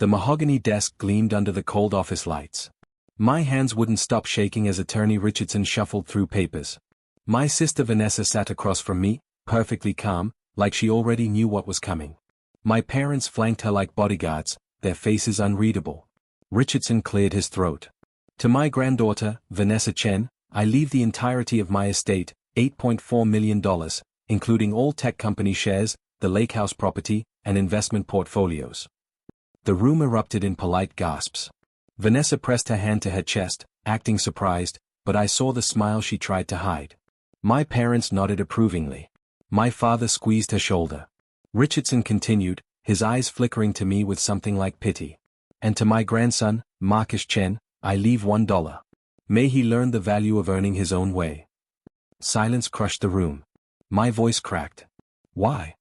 The mahogany desk gleamed under the cold office lights. My hands wouldn't stop shaking as Attorney Richardson shuffled through papers. My sister Vanessa sat across from me, perfectly calm, like she already knew what was coming. My parents flanked her like bodyguards, their faces unreadable. Richardson cleared his throat. To my granddaughter, Vanessa Chen, I leave the entirety of my estate, $8.4 million, including all tech company shares, the lake house property, and investment portfolios. The room erupted in polite gasps. Vanessa pressed her hand to her chest, acting surprised, but I saw the smile she tried to hide. My parents nodded approvingly. My father squeezed her shoulder. Richardson continued, his eyes flickering to me with something like pity. And to my grandson, Marcus Chen, I leave $1. May he learn the value of earning his own way. Silence crushed the room. My voice cracked. Why?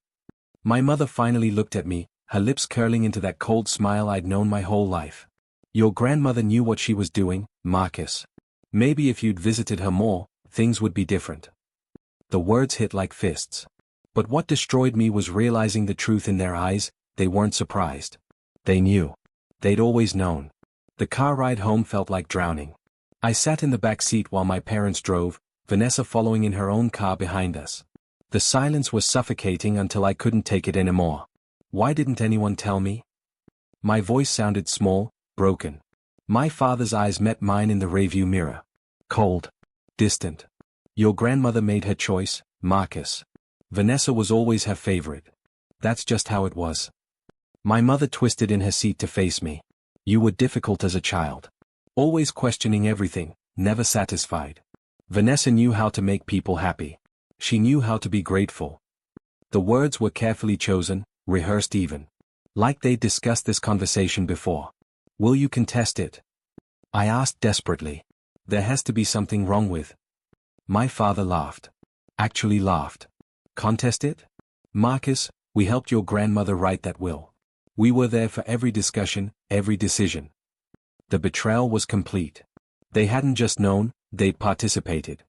My mother finally looked at me, her lips curling into that cold smile I'd known my whole life. Your grandmother knew what she was doing, Marcus. Maybe if you'd visited her more, things would be different. The words hit like fists. But what destroyed me was realizing the truth in their eyes. They weren't surprised. They knew. They'd always known. The car ride home felt like drowning. I sat in the back seat while my parents drove, Vanessa following in her own car behind us. The silence was suffocating until I couldn't take it anymore. Why didn't anyone tell me? My voice sounded small, broken. My father's eyes met mine in the rearview mirror. Cold. Distant. Your grandmother made her choice, Marcus. Vanessa was always her favorite. That's just how it was. My mother twisted in her seat to face me. You were difficult as a child. Always questioning everything, never satisfied. Vanessa knew how to make people happy. She knew how to be grateful. The words were carefully chosen, rehearsed even. Like they'd discussed this conversation before. Will you contest it? I asked desperately. There has to be something wrong with. My father laughed. Actually laughed. Contest it? Marcus, we helped your grandmother write that will. We were there for every discussion, every decision. The betrayal was complete. They hadn't just known, they'd participated.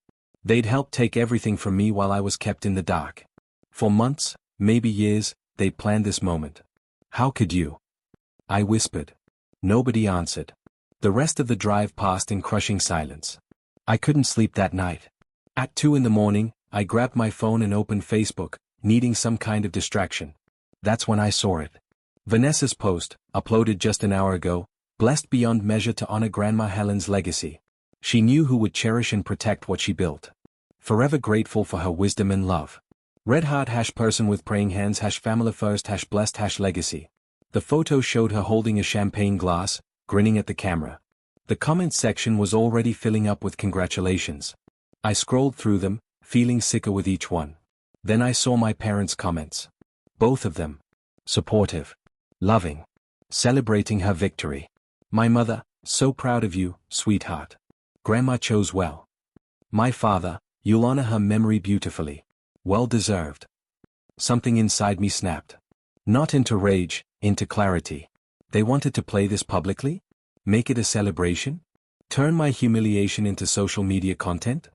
They'd helped take everything from me while I was kept in the dark. For months, maybe years, they'd planned this moment. How could you? I whispered. Nobody answered. The rest of the drive passed in crushing silence. I couldn't sleep that night. At 2 a.m, I grabbed my phone and opened Facebook, needing some kind of distraction. That's when I saw it. Vanessa's post, uploaded just an hour ago, blessed beyond measure to honor Grandma Helen's legacy. She knew who would cherish and protect what she built. Forever grateful for her wisdom and love. Red heart # person with praying hands # family first # blessed # legacy. The photo showed her holding a champagne glass, grinning at the camera. The comment section was already filling up with congratulations. I scrolled through them, feeling sicker with each one. Then I saw my parents' comments. Both of them. Supportive. Loving. Celebrating her victory. My mother, so proud of you, sweetheart. Grandma chose well. My father, you'll honor her memory beautifully. Well deserved. Something inside me snapped. Not into rage, into clarity. They wanted to play this publicly? Make it a celebration? Turn my humiliation into social media content?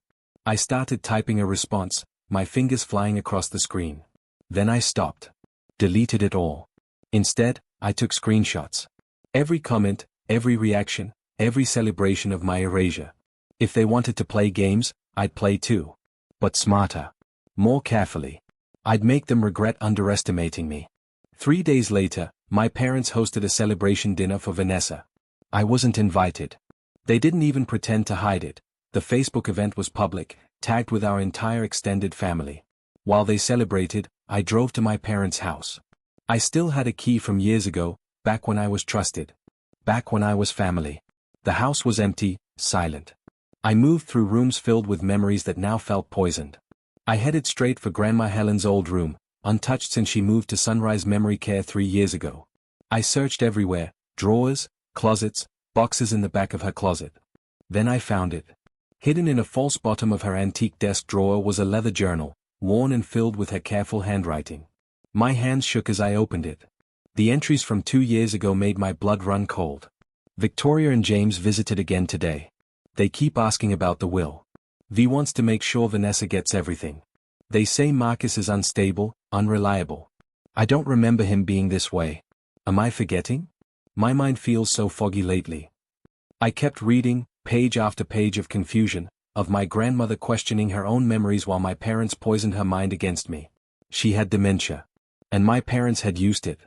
I started typing a response, my fingers flying across the screen. Then I stopped. Deleted it all. Instead, I took screenshots. Every comment, every reaction, every celebration of my erasure. If they wanted to play games, I'd play too. But smarter. More carefully. I'd make them regret underestimating me. 3 days later, my parents hosted a celebration dinner for Vanessa. I wasn't invited. They didn't even pretend to hide it. The Facebook event was public, tagged with our entire extended family. While they celebrated, I drove to my parents' house. I still had a key from years ago, back when I was trusted. Back when I was family. The house was empty, silent. I moved through rooms filled with memories that now felt poisoned. I headed straight for Grandma Helen's old room, untouched since she moved to Sunrise Memory Care 3 years ago. I searched everywhere, drawers, closets, boxes in the back of her closet. Then I found it. Hidden in a false bottom of her antique desk drawer was a leather journal, worn and filled with her careful handwriting. My hands shook as I opened it. The entries from 2 years ago made my blood run cold. Victoria and James visited again today. They keep asking about the will. V wants to make sure Vanessa gets everything. They say Marcus is unstable, unreliable. I don't remember him being this way. Am I forgetting? My mind feels so foggy lately. I kept reading, page after page of confusion, of my grandmother questioning her own memories while my parents poisoned her mind against me. She had dementia. And my parents had used it.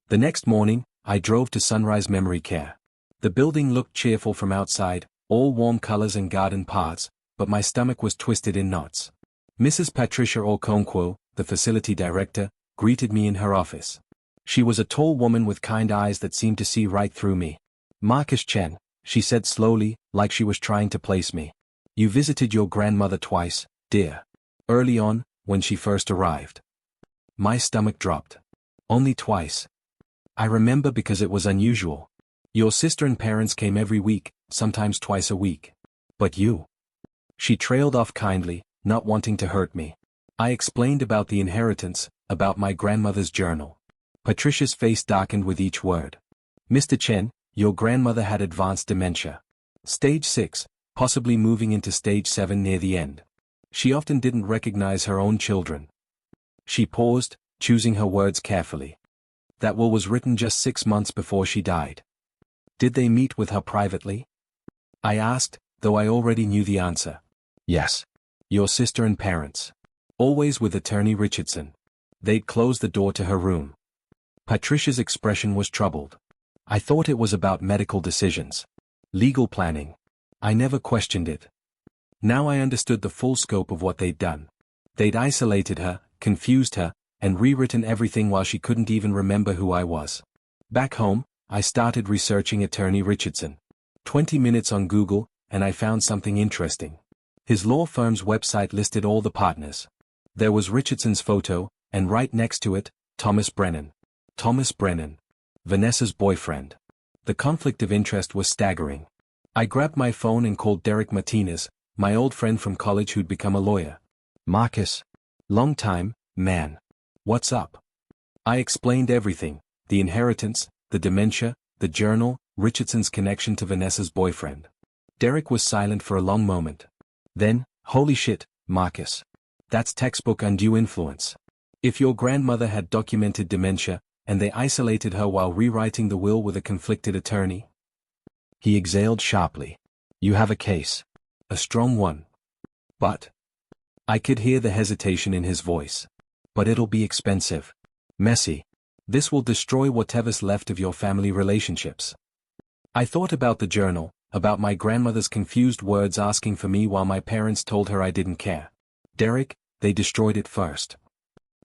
The next morning, I drove to Sunrise Memory Care. The building looked cheerful from outside, all warm colors and garden paths, but my stomach was twisted in knots. Mrs. Patricia Okonkwo, the facility director, greeted me in her office. She was a tall woman with kind eyes that seemed to see right through me. Marcus Chen, she said slowly, like she was trying to place me. You visited your grandmother twice, dear. Early on, when she first arrived. My stomach dropped. Only twice. I remember because it was unusual. Your sister and parents came every week, sometimes twice a week. But you. She trailed off kindly, not wanting to hurt me. I explained about the inheritance, about my grandmother's journal. Patricia's face darkened with each word. Mr. Chen, your grandmother had advanced dementia. Stage 6, possibly moving into stage 7 near the end. She often didn't recognize her own children. She paused, choosing her words carefully. That will was written just 6 months before she died. Did they meet with her privately? I asked, though I already knew the answer. Yes. Your sister and parents. Always with Attorney Richardson. They'd closed the door to her room. Patricia's expression was troubled. I thought it was about medical decisions. Legal planning. I never questioned it. Now I understood the full scope of what they'd done. They'd isolated her, confused her, and rewritten everything while she couldn't even remember who I was. Back home, I started researching Attorney Richardson. 20 minutes on Google, and I found something interesting. His law firm's website listed all the partners. There was Richardson's photo, and right next to it, Thomas Brennan. Thomas Brennan. Vanessa's boyfriend. The conflict of interest was staggering. I grabbed my phone and called Derek Martinez, my old friend from college who'd become a lawyer. Marcus. Long time, man. What's up? I explained everything, the inheritance, the dementia, the journal, Richardson's connection to Vanessa's boyfriend. Derek was silent for a long moment. Then, holy shit, Marcus. That's textbook undue influence. If your grandmother had documented dementia, and they isolated her while rewriting the will with a conflicted attorney? He exhaled sharply. You have a case. A strong one. But. I could hear the hesitation in his voice. But it'll be expensive. Messy. This will destroy whatever's left of your family relationships. I thought about the journal, about my grandmother's confused words asking for me while my parents told her I didn't care. Derek, they destroyed it first.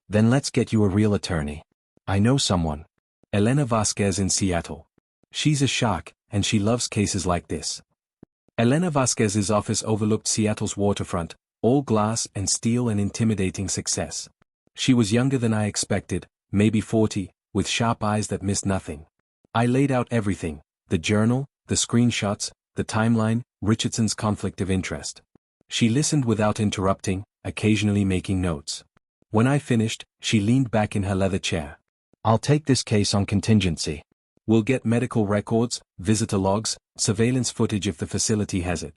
Then let's get you a real attorney. I know someone. Elena Vasquez in Seattle. She's a shark, and she loves cases like this. Elena Vasquez's office overlooked Seattle's waterfront, all glass and steel and intimidating success. She was younger than I expected, maybe 40, with sharp eyes that missed nothing. I laid out everything, the journal, the screenshots, the timeline, Richardson's conflict of interest. She listened without interrupting, occasionally making notes. When I finished, she leaned back in her leather chair. I'll take this case on contingency. We'll get medical records, visitor logs, surveillance footage if the facility has it.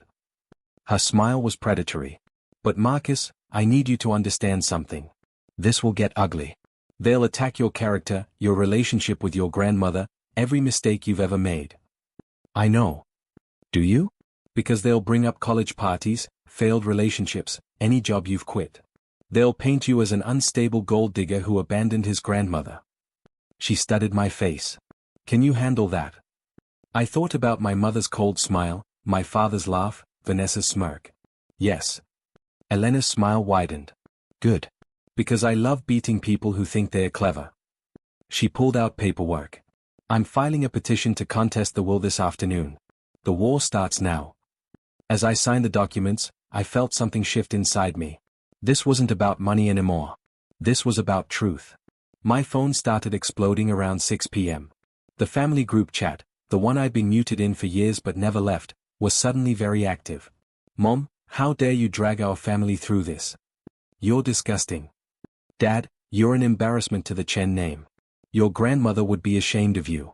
Her smile was predatory. But Marcus, I need you to understand something. This will get ugly. They'll attack your character, your relationship with your grandmother, every mistake you've ever made. I know. Do you? Because they'll bring up college parties, failed relationships, any job you've quit. They'll paint you as an unstable gold digger who abandoned his grandmother. She studied my face. Can you handle that? I thought about my mother's cold smile, my father's laugh, Vanessa's smirk. Yes. Elena's smile widened. Good. Because I love beating people who think they're clever. She pulled out paperwork. I'm filing a petition to contest the will this afternoon. The war starts now. As I signed the documents, I felt something shift inside me. This wasn't about money anymore. This was about truth. My phone started exploding around 6 p.m. The family group chat, the one I'd been muted in for years but never left, was suddenly very active. Mom, how dare you drag our family through this? You're disgusting. Dad, you're an embarrassment to the Chen name. Your grandmother would be ashamed of you.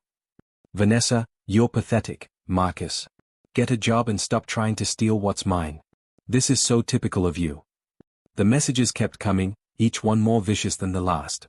Vanessa, you're pathetic, Marcus. Get a job and stop trying to steal what's mine. This is so typical of you. The messages kept coming, each one more vicious than the last.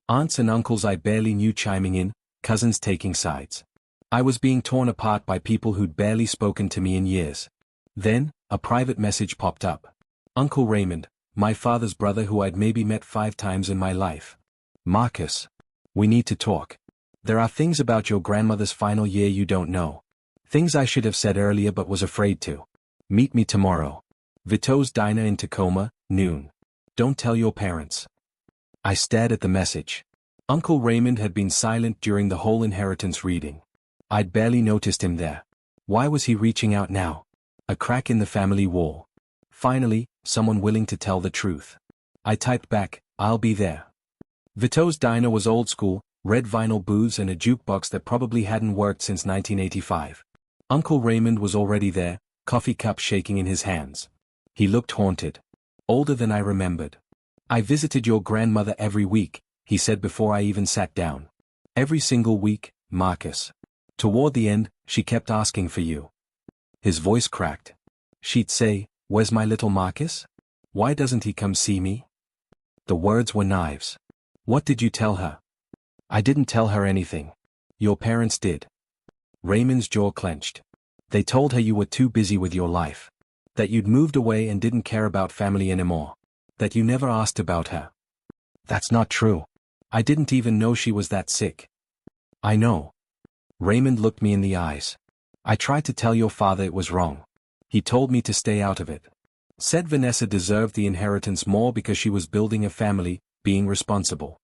Aunts and uncles I barely knew chiming in, cousins taking sides. I was being torn apart by people who'd barely spoken to me in years. Then, a private message popped up. Uncle Raymond, my father's brother who I'd maybe met 5 times in my life. Marcus. We need to talk. There are things about your grandmother's final year you don't know. Things I should have said earlier but was afraid to. Meet me tomorrow. Vito's Diner in Tacoma, noon. Don't tell your parents. I stared at the message. Uncle Raymond had been silent during the whole inheritance reading. I'd barely noticed him there. Why was he reaching out now? A crack in the family wall. Finally, someone willing to tell the truth. I typed back, I'll be there. Vito's Diner was old school, red vinyl booths and a jukebox that probably hadn't worked since 1985. Uncle Raymond was already there, coffee cup shaking in his hands. He looked haunted. Older than I remembered. I visited your grandmother every week, he said before I even sat down. Every single week, Marcus. Toward the end, she kept asking for you. His voice cracked. She'd say, where's my little Marcus? Why doesn't he come see me? The words were knives. What did you tell her? I didn't tell her anything. Your parents did. Raymond's jaw clenched. They told her you were too busy with your life. That you'd moved away and didn't care about family anymore. That you never asked about her. That's not true. I didn't even know she was that sick. I know. Raymond looked me in the eyes. I tried to tell your father it was wrong. He told me to stay out of it. Said Vanessa deserved the inheritance more because she was building a family, being responsible.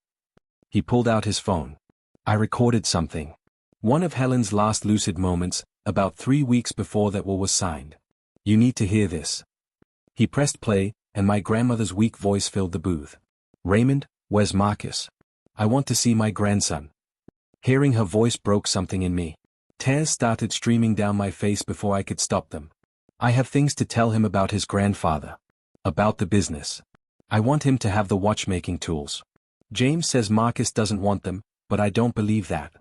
He pulled out his phone. I recorded something. One of Helen's last lucid moments, about 3 weeks before that will was signed. You need to hear this. He pressed play, and my grandmother's weak voice filled the booth. Raymond, where's Marcus? I want to see my grandson. Hearing her voice broke something in me. Tears started streaming down my face before I could stop them. I have things to tell him about his grandfather. About the business. I want him to have the watchmaking tools. James says Marcus doesn't want them, but I don't believe that.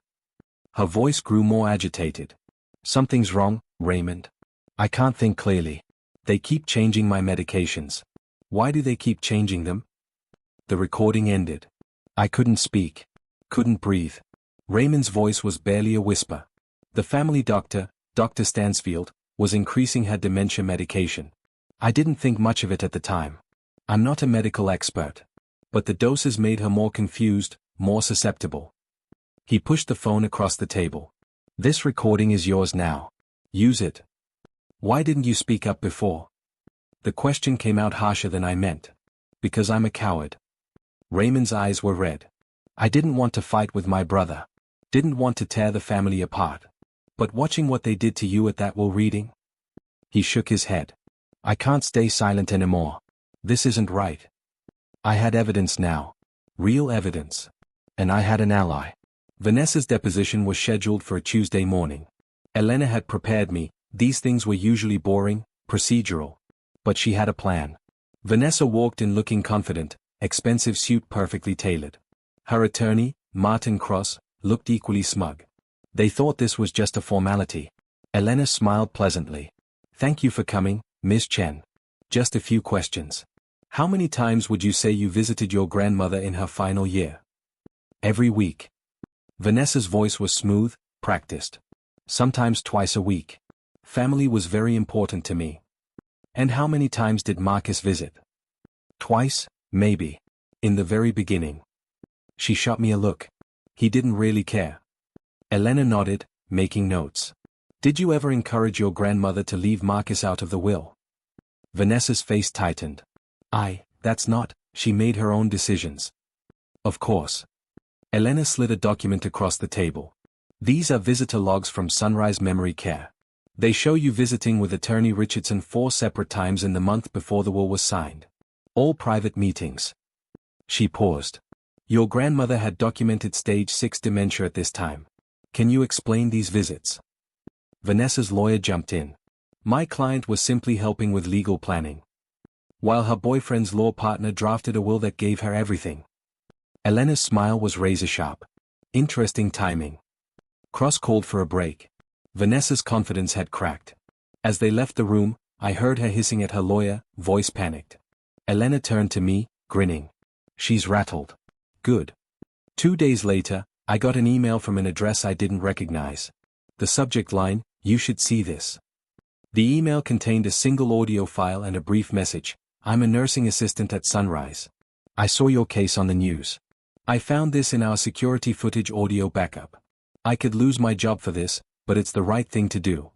Her voice grew more agitated. Something's wrong, Raymond. I can't think clearly. They keep changing my medications. Why do they keep changing them? The recording ended. I couldn't speak. Couldn't breathe. Raymond's voice was barely a whisper. The family doctor, Dr. Stansfield, was increasing her dementia medication. I didn't think much of it at the time. I'm not a medical expert. But the doses made her more confused, more susceptible. He pushed the phone across the table. This recording is yours now. Use it. Why didn't you speak up before? The question came out harsher than I meant. Because I'm a coward. Raymond's eyes were red. I didn't want to fight with my brother. Didn't want to tear the family apart. But watching what they did to you at that will reading? He shook his head. I can't stay silent anymore. This isn't right. I had evidence now. Real evidence. And I had an ally. Vanessa's deposition was scheduled for a Tuesday morning. Elena had prepared me. These things were usually boring, procedural. But she had a plan. Vanessa walked in looking confident, expensive suit perfectly tailored. Her attorney, Martin Cross, looked equally smug. They thought this was just a formality. Elena smiled pleasantly. Thank you for coming, Ms. Chen. Just a few questions. How many times would you say you visited your grandmother in her final year? Every week. Vanessa's voice was smooth, practiced. Sometimes twice a week. Family was very important to me. And how many times did Marcus visit? Twice, maybe. In the very beginning. She shot me a look. He didn't really care. Elena nodded, making notes. Did you ever encourage your grandmother to leave Marcus out of the will? Vanessa's face tightened. That's not, she made her own decisions. Of course. Elena slid a document across the table. These are visitor logs from Sunrise Memory Care. They show you visiting with Attorney Richardson 4 separate times in the month before the will was signed. All private meetings. She paused. Your grandmother had documented stage 6 dementia at this time. Can you explain these visits? Vanessa's lawyer jumped in. My client was simply helping with legal planning. While her boyfriend's law partner drafted a will that gave her everything. Elena's smile was razor-sharp. Interesting timing. Cross called for a break. Vanessa's confidence had cracked. As they left the room, I heard her hissing at her lawyer, voice panicked. Elena turned to me, grinning. She's rattled. Good. 2 days later, I got an email from an address I didn't recognize. The subject line, "You should see this." The email contained a single audio file and a brief message, "I'm a nursing assistant at Sunrise. I saw your case on the news. I found this in our security footage audio backup. I could lose my job for this, but it's the right thing to do."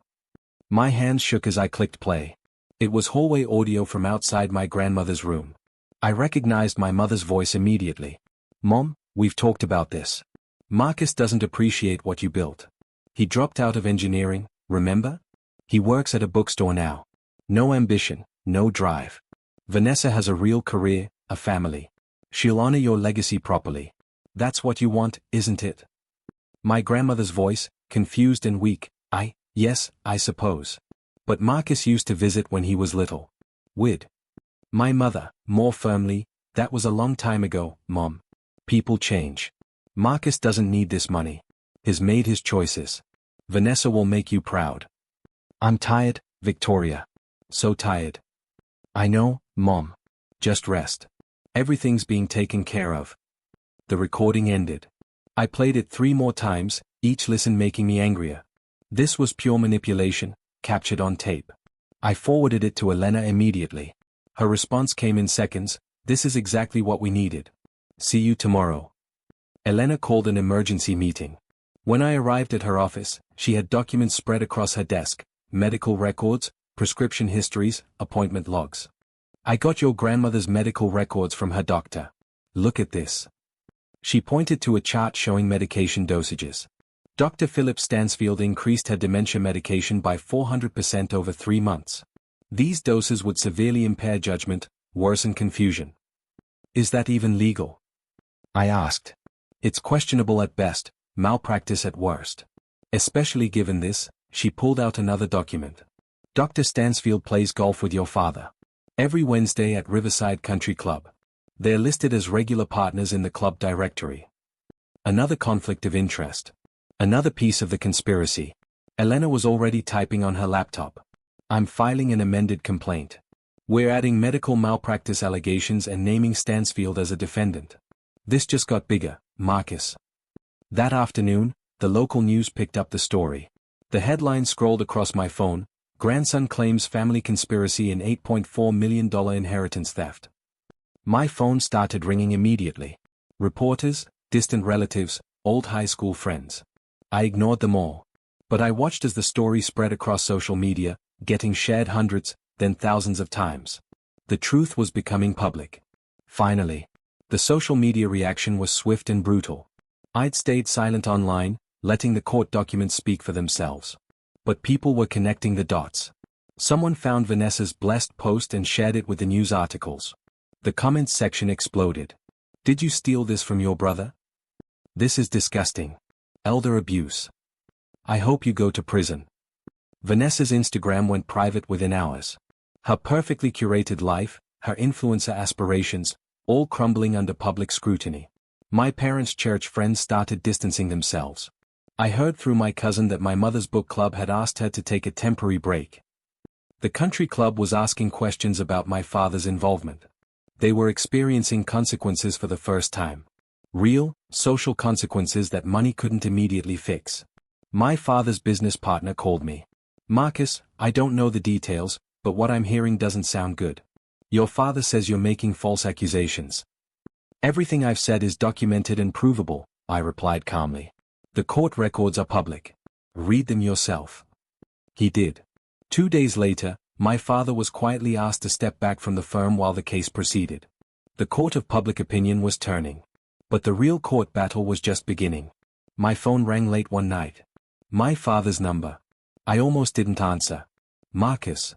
My hands shook as I clicked play. It was hallway audio from outside my grandmother's room. I recognized my mother's voice immediately. "Mom, we've talked about this. Marcus doesn't appreciate what you built. He dropped out of engineering, remember? He works at a bookstore now. No ambition, no drive. Vanessa has a real career, a family. She'll honor your legacy properly. That's what you want, isn't it?" My grandmother's voice, confused and weak, "Yes, I suppose. But Marcus used to visit when he was little. We'd." My mother, more firmly, "That was a long time ago, Mom. People change. Marcus doesn't need this money. He's made his choices. Vanessa will make you proud." "I'm tired, Victoria. So tired." "I know, Mom. Just rest. Everything's being taken care of." The recording ended. I played it 3 more times, each listen making me angrier. This was pure manipulation, captured on tape. I forwarded it to Elena immediately. Her response came in seconds, "This is exactly what we needed. See you tomorrow." Elena called an emergency meeting. When I arrived at her office, she had documents spread across her desk, medical records, prescription histories, appointment logs. "I got your grandmother's medical records from her doctor. Look at this." She pointed to a chart showing medication dosages. Dr. Philip Stansfield increased her dementia medication by 400% over 3 months. These doses would severely impair judgment, worsen confusion. "Is that even legal?" I asked. "It's questionable at best, malpractice at worst. Especially given this." She pulled out another document. "Dr. Stansfield plays golf with your father. Every Wednesday at Riverside Country Club. They're listed as regular partners in the club directory." Another conflict of interest. Another piece of the conspiracy. Elena was already typing on her laptop. "I'm filing an amended complaint. We're adding medical malpractice allegations and naming Stansfield as a defendant." This just got bigger, Marcus. That afternoon, the local news picked up the story. The headline scrolled across my phone, "Grandson claims family conspiracy in $8.4 million inheritance theft." My phone started ringing immediately. Reporters, distant relatives, old high school friends. I ignored them all. But I watched as the story spread across social media, getting shared hundreds, then thousands of times. The truth was becoming public. Finally. The social media reaction was swift and brutal. I'd stayed silent online, letting the court documents speak for themselves. But people were connecting the dots. Someone found Vanessa's blessed post and shared it with the news articles. The comments section exploded. "Did you steal this from your brother? This is disgusting. Elder abuse. I hope you go to prison." Vanessa's Instagram went private within hours. Her perfectly curated life, her influencer aspirations, all crumbling under public scrutiny. My parents' church friends started distancing themselves. I heard through my cousin that my mother's book club had asked her to take a temporary break. The country club was asking questions about my father's involvement. They were experiencing consequences for the first time. Real, social consequences that money couldn't immediately fix. My father's business partner called me. "Marcus, I don't know the details, but what I'm hearing doesn't sound good. Your father says you're making false accusations." "Everything I've said is documented and provable," I replied calmly. "The court records are public. Read them yourself." He did. 2 days later, my father was quietly asked to step back from the firm while the case proceeded. The court of public opinion was turning. But the real court battle was just beginning. My phone rang late one night. My father's number. I almost didn't answer. "Marcus."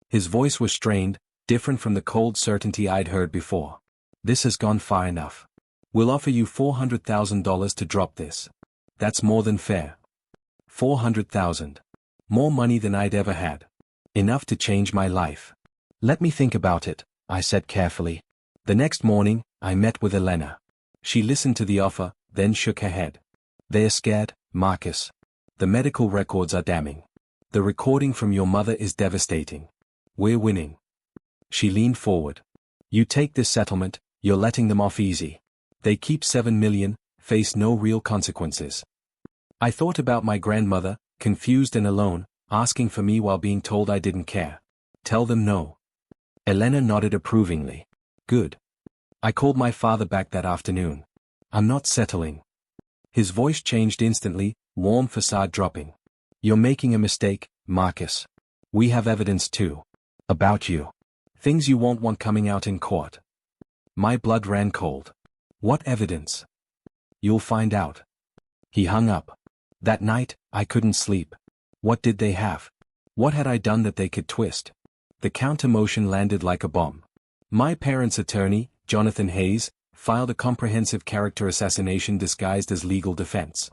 His voice was strained, different from the cold certainty I'd heard before. "This has gone far enough. We'll offer you $400,000 to drop this. That's more than fair." 400,000. More money than I'd ever had. Enough to change my life. "Let me think about it," I said carefully. The next morning, I met with Elena. She listened to the offer, then shook her head. "They're scared, Marcus. The medical records are damning. The recording from your mother is devastating. We're winning." She leaned forward. "You take this settlement, you're letting them off easy. They keep $7 million, face no real consequences." I thought about my grandmother, confused and alone, asking for me while being told I didn't care. Tell them no. Elena nodded approvingly. Good. I called my father back that afternoon. I'm not settling. His voice changed instantly, warm facade dropping. You're making a mistake, Marcus. We have evidence too. About you. Things you won't want coming out in court. My blood ran cold. What evidence? You'll find out. He hung up. That night, I couldn't sleep. What did they have? What had I done that they could twist? The counter-motion landed like a bomb. My parents' attorney, Jonathan Hayes, filed a comprehensive character assassination disguised as legal defense.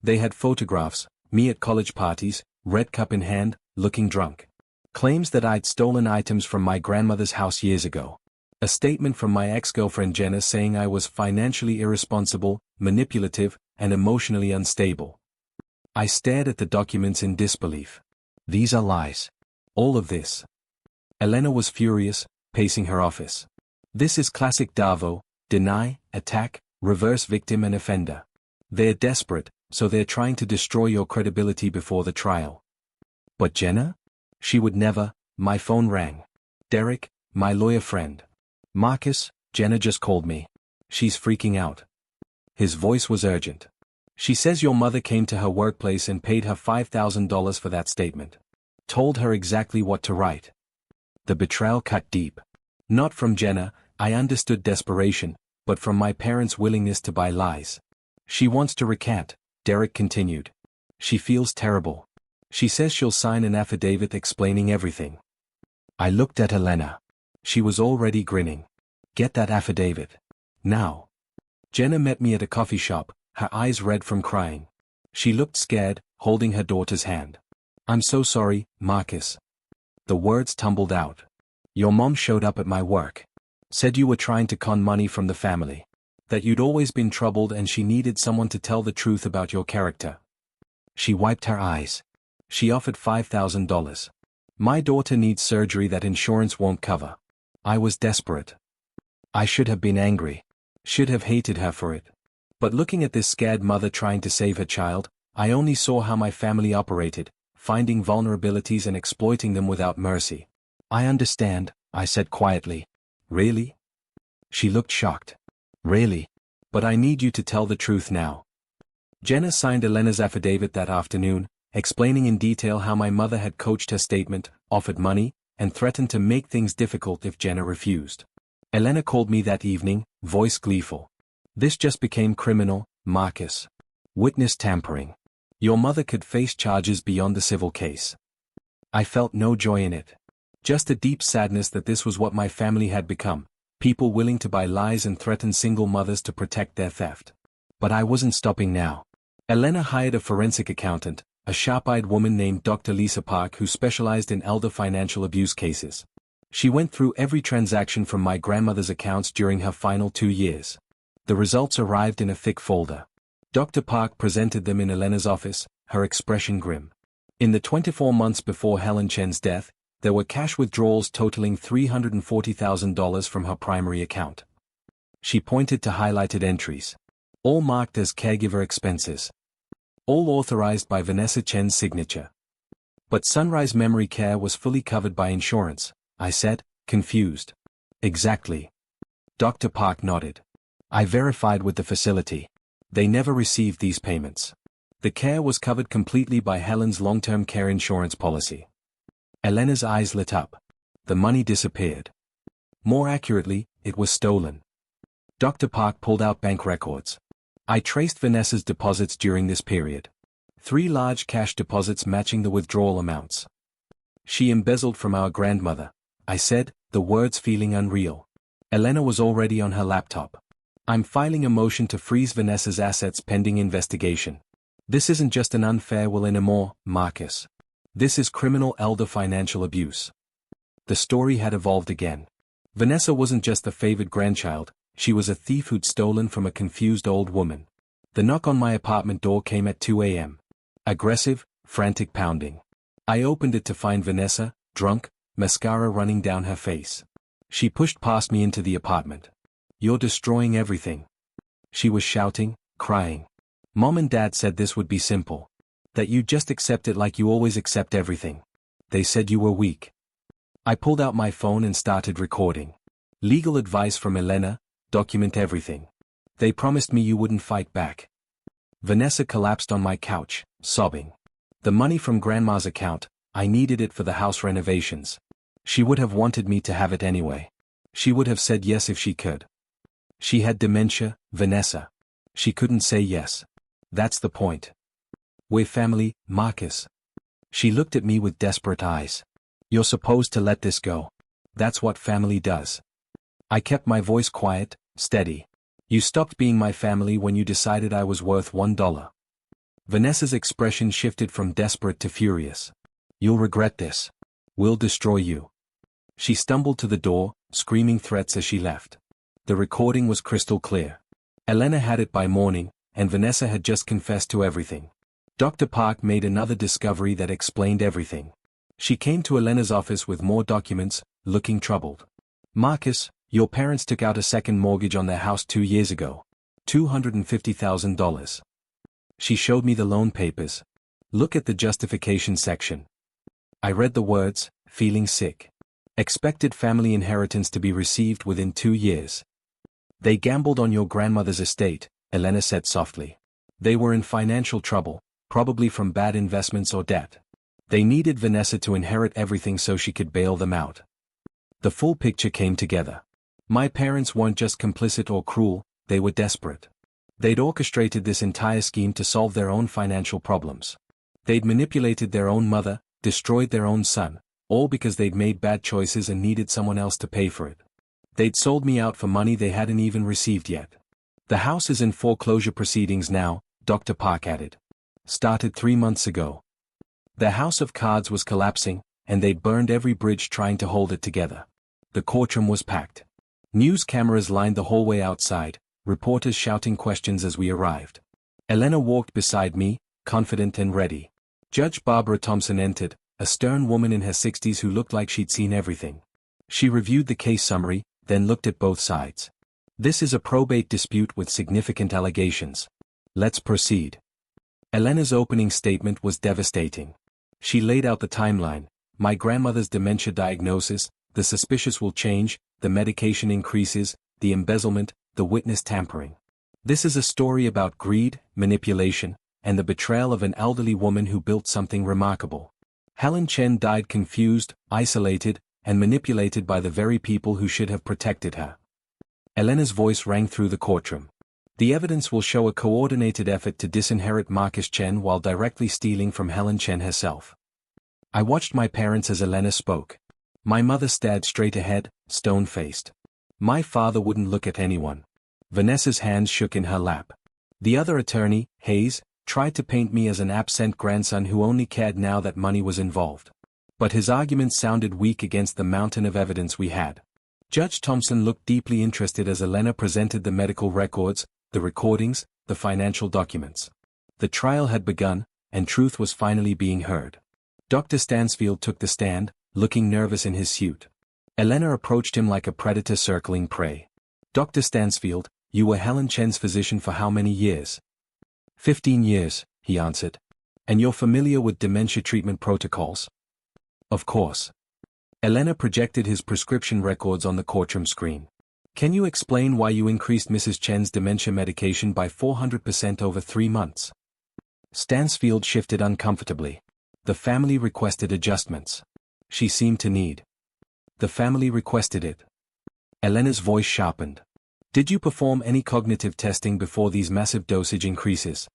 They had photographs, me at college parties, red cup in hand, looking drunk. Claims that I'd stolen items from my grandmother's house years ago. A statement from my ex-girlfriend Jenna saying I was financially irresponsible, manipulative, and emotionally unstable. I stared at the documents in disbelief. These are lies. All of this. Elena was furious, pacing her office. This is classic Davo, deny, attack, reverse victim and offender. They're desperate, so they're trying to destroy your credibility before the trial. But Jenna? She would never. My phone rang. Derek, my lawyer friend. Marcus, Jenna just called me. She's freaking out. His voice was urgent. She says your mother came to her workplace and paid her $5,000 for that statement. Told her exactly what to write. The betrayal cut deep. Not from Jenna, I understood desperation, but from my parents' willingness to buy lies. She wants to recant, Derek continued. She feels terrible. She says she'll sign an affidavit explaining everything. I looked at Elena. She was already grinning. Get that affidavit. Now. Jenna met me at a coffee shop, her eyes red from crying. She looked scared, holding her daughter's hand. I'm so sorry, Marcus. The words tumbled out. Your mom showed up at my work. Said you were trying to con money from the family. That you'd always been troubled and she needed someone to tell the truth about your character. She wiped her eyes. She offered $5,000. My daughter needs surgery that insurance won't cover. I was desperate. I should have been angry. Should have hated her for it. But looking at this scared mother trying to save her child, I only saw how my family operated, finding vulnerabilities and exploiting them without mercy. I understand, I said quietly. Really? She looked shocked. Really? But I need you to tell the truth now. Jenna signed Elena's affidavit that afternoon, explaining in detail how my mother had coached her statement, offered money, and threatened to make things difficult if Jenna refused. Elena called me that evening, voice gleeful. This just became criminal, Marcus. Witness tampering. Your mother could face charges beyond the civil case. I felt no joy in it. Just a deep sadness that this was what my family had become, people willing to buy lies and threaten single mothers to protect their theft. But I wasn't stopping now. Elena hired a forensic accountant, a sharp-eyed woman named Dr. Lisa Park who specialized in elder financial abuse cases. She went through every transaction from my grandmother's accounts during her final 2 years. The results arrived in a thick folder. Dr. Park presented them in Elena's office, her expression grim. In the 24 months before Helen Chen's death, there were cash withdrawals totaling $340,000 from her primary account. She pointed to highlighted entries. All marked as caregiver expenses. All authorized by Vanessa Chen's signature. But Sunrise Memory Care was fully covered by insurance, I said, confused. Exactly. Dr. Park nodded. I verified with the facility. They never received these payments. The care was covered completely by Helen's long-term care insurance policy. Elena's eyes lit up. The money disappeared. More accurately, it was stolen. Dr. Park pulled out bank records. I traced Vanessa's deposits during this period. 3 large cash deposits matching the withdrawal amounts. She embezzled from our grandmother, I said, the words feeling unreal. Elena was already on her laptop. I'm filing a motion to freeze Vanessa's assets pending investigation. This isn't just an unfair will anymore, Marcus. This is criminal elder financial abuse. The story had evolved again. Vanessa wasn't just a favored grandchild, she was a thief who'd stolen from a confused old woman. The knock on my apartment door came at 2 a.m. Aggressive, frantic pounding. I opened it to find Vanessa, drunk, mascara running down her face. She pushed past me into the apartment. You're destroying everything. She was shouting, crying. Mom and Dad said this would be simple. That you just accept it like you always accept everything. They said you were weak. I pulled out my phone and started recording. Legal advice from Elena, document everything. They promised me you wouldn't fight back. Vanessa collapsed on my couch, sobbing. The money from Grandma's account, I needed it for the house renovations. She would have wanted me to have it anyway. She would have said yes if she could. She had dementia, Vanessa. She couldn't say yes. That's the point. We're family, Marcus. She looked at me with desperate eyes. You're supposed to let this go. That's what family does. I kept my voice quiet, steady. You stopped being my family when you decided I was worth $1. Vanessa's expression shifted from desperate to furious. You'll regret this. We'll destroy you. She stumbled to the door, screaming threats as she left. The recording was crystal clear. Elena had it by morning, and Vanessa had just confessed to everything. Dr. Park made another discovery that explained everything. She came to Elena's office with more documents, looking troubled. Marcus, your parents took out a second mortgage on their house 2 years ago. $250,000. She showed me the loan papers. Look at the justification section. I read the words, feeling sick. Expected family inheritance to be received within 2 years. They gambled on your grandmother's estate, Elena said softly. They were in financial trouble, probably from bad investments or debt. They needed Vanessa to inherit everything so she could bail them out. The full picture came together. My parents weren't just complicit or cruel, they were desperate. They'd orchestrated this entire scheme to solve their own financial problems. They'd manipulated their own mother, destroyed their own son, all because they'd made bad choices and needed someone else to pay for it. They'd sold me out for money they hadn't even received yet. The house is in foreclosure proceedings now, Dr. Park added. Started 3 months ago. Their house of cards was collapsing, and they'd burned every bridge trying to hold it together. The courtroom was packed. News cameras lined the hallway outside, reporters shouting questions as we arrived. Elena walked beside me, confident and ready. Judge Barbara Thompson entered, a stern woman in her 60s who looked like she'd seen everything. She reviewed the case summary, then looked at both sides. This is a probate dispute with significant allegations. Let's proceed. Elena's opening statement was devastating. She laid out the timeline: my grandmother's dementia diagnosis, the suspicious will change, the medication increases, the embezzlement, the witness tampering. This is a story about greed, manipulation, and the betrayal of an elderly woman who built something remarkable. Helen Chen died confused, isolated, and manipulated by the very people who should have protected her. Elena's voice rang through the courtroom. The evidence will show a coordinated effort to disinherit Marcus Chen while directly stealing from Helen Chen herself. I watched my parents as Elena spoke. My mother stared straight ahead, stone-faced. My father wouldn't look at anyone. Vanessa's hands shook in her lap. The other attorney, Hayes, tried to paint me as an absent grandson who only cared now that money was involved. But his arguments sounded weak against the mountain of evidence we had. Judge Thompson looked deeply interested as Elena presented the medical records, the recordings, the financial documents. The trial had begun, and truth was finally being heard. Dr. Stansfield took the stand, looking nervous in his suit. Elena approached him like a predator circling prey. Dr. Stansfield, you were Helen Chen's physician for how many years? 15 years, he answered. And you're familiar with dementia treatment protocols? Of course. Elena projected his prescription records on the courtroom screen. Can you explain why you increased Mrs. Chen's dementia medication by 400% over 3 months? Stansfield shifted uncomfortably. The family requested adjustments. She seemed to need. The family requested it. Elena's voice sharpened. Did you perform any cognitive testing before these massive dosage increases?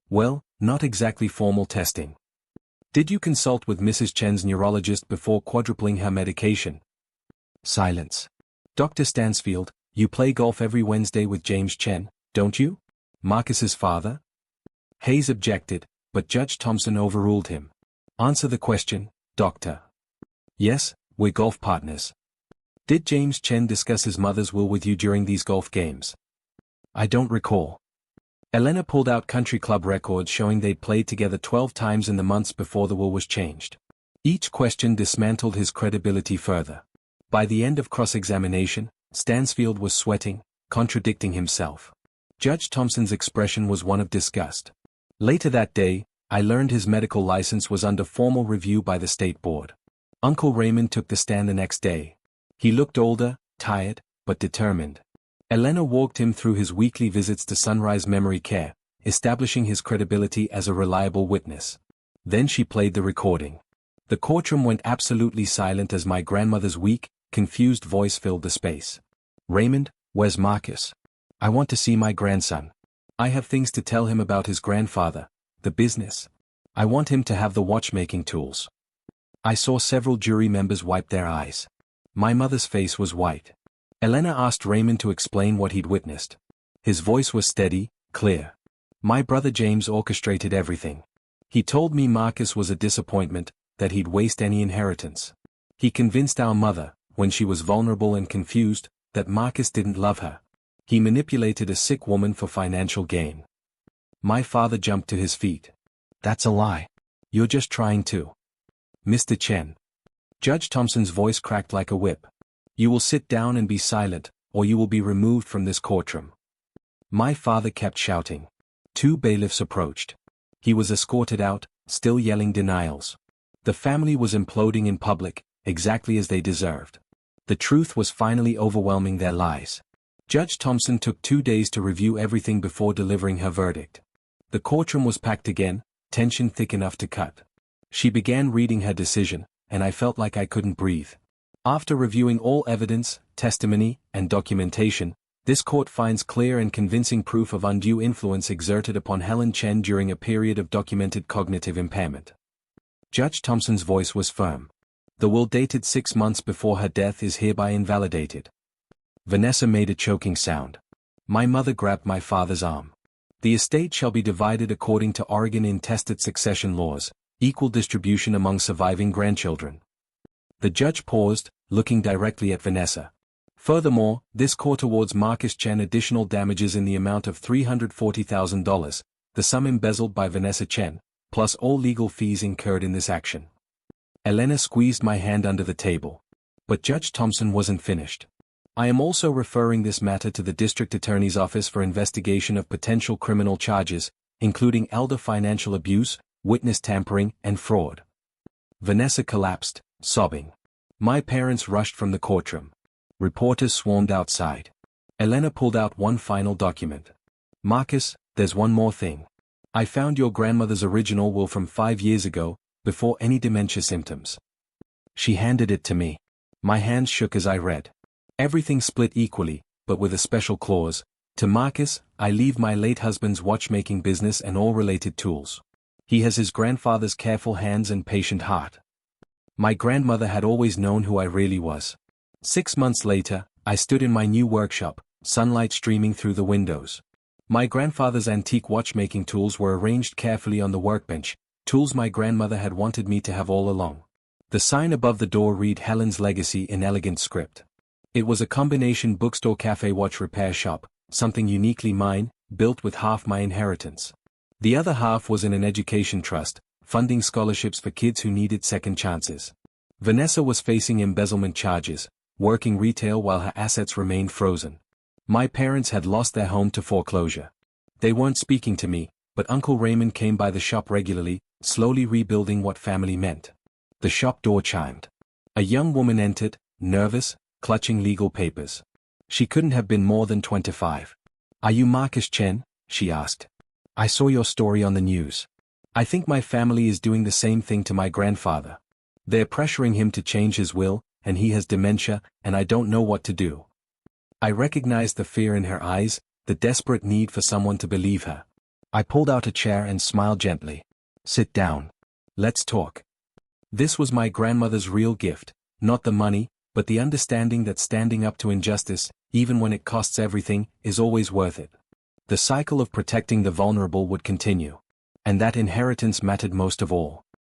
Well, not exactly formal testing. Did you consult with Mrs. Chen's neurologist before quadrupling her medication? Silence. Dr. Stansfield, you play golf every Wednesday with James Chen, don't you? Marcus's father? Hayes objected, but Judge Thompson overruled him. Answer the question, Doctor. Yes, we're golf partners. Did James Chen discuss his mother's will with you during these golf games? I don't recall. Elena pulled out country club records showing they'd played together 12 times in the months before the will was changed. Each question dismantled his credibility further. By the end of cross-examination, Stansfield was sweating, contradicting himself. Judge Thompson's expression was one of disgust. Later that day, I learned his medical license was under formal review by the state board. Uncle Raymond took the stand the next day. He looked older, tired, but determined. Elena walked him through his weekly visits to Sunrise Memory Care, establishing his credibility as a reliable witness. Then she played the recording. The courtroom went absolutely silent as my grandmother's weak, confused voice filled the space. "Raymond, where's Marcus? I want to see my grandson. I have things to tell him about his grandfather, the business. I want him to have the watchmaking tools." I saw several jury members wipe their eyes. My mother's face was white. Elena asked Raymond to explain what he'd witnessed. His voice was steady, clear. "My brother James orchestrated everything. He told me Marcus was a disappointment, that he'd waste any inheritance. He convinced our mother, when she was vulnerable and confused, that Marcus didn't love her. He manipulated a sick woman for financial gain." My father jumped to his feet. "That's a lie. You're just trying to." "Mr. Chen." Judge Thompson's voice cracked like a whip. "You will sit down and be silent, or you will be removed from this courtroom." My father kept shouting. 2 bailiffs approached. He was escorted out, still yelling denials. The family was imploding in public, exactly as they deserved. The truth was finally overwhelming their lies. Judge Thompson took 2 days to review everything before delivering her verdict. The courtroom was packed again, tension thick enough to cut. She began reading her decision, and I felt like I couldn't breathe. After reviewing all evidence, testimony, and documentation, this court finds clear and convincing proof of undue influence exerted upon Helen Chen during a period of documented cognitive impairment. Judge Thompson's voice was firm. "The will dated 6 months before her death is hereby invalidated." Vanessa made a choking sound. My mother grabbed my father's arm. "The estate shall be divided according to Oregon intestate succession laws, equal distribution among surviving grandchildren." The judge paused, looking directly at Vanessa. "Furthermore, this court awards Marcus Chen additional damages in the amount of $340,000, the sum embezzled by Vanessa Chen, plus all legal fees incurred in this action." Elena squeezed my hand under the table. But Judge Thompson wasn't finished. "I am also referring this matter to the District Attorney's Office for investigation of potential criminal charges, including elder financial abuse, witness tampering, and fraud." Vanessa collapsed, sobbing. My parents rushed from the courtroom. Reporters swarmed outside. Elena pulled out one final document. "Marcus, there's one more thing. I found your grandmother's original will from 5 years ago, before any dementia symptoms." She handed it to me. My hands shook as I read. Everything split equally, but with a special clause. "To Marcus, I leave my late husband's watchmaking business and all related tools. He has his grandfather's careful hands and patient heart." My grandmother had always known who I really was. 6 months later, I stood in my new workshop, sunlight streaming through the windows. My grandfather's antique watchmaking tools were arranged carefully on the workbench, tools my grandmother had wanted me to have all along. The sign above the door read Helen's Legacy in elegant script. It was a combination bookstore cafe watch repair shop, something uniquely mine, built with half my inheritance. The other half was in an education trust, funding scholarships for kids who needed second chances. Vanessa was facing embezzlement charges, working retail while her assets remained frozen. My parents had lost their home to foreclosure. They weren't speaking to me, but Uncle Raymond came by the shop regularly, slowly rebuilding what family meant. The shop door chimed. A young woman entered, nervous, clutching legal papers. She couldn't have been more than 25. "Are you Marcus Chen?" she asked. "I saw your story on the news. I think my family is doing the same thing to my grandfather. They're pressuring him to change his will, and he has dementia, and I don't know what to do." I recognized the fear in her eyes, the desperate need for someone to believe her. I pulled out a chair and smiled gently. "Sit down. Let's talk." This was my grandmother's real gift, not the money, but the understanding that standing up to injustice, even when it costs everything, is always worth it. The cycle of protecting the vulnerable would continue. And that inheritance mattered most of all.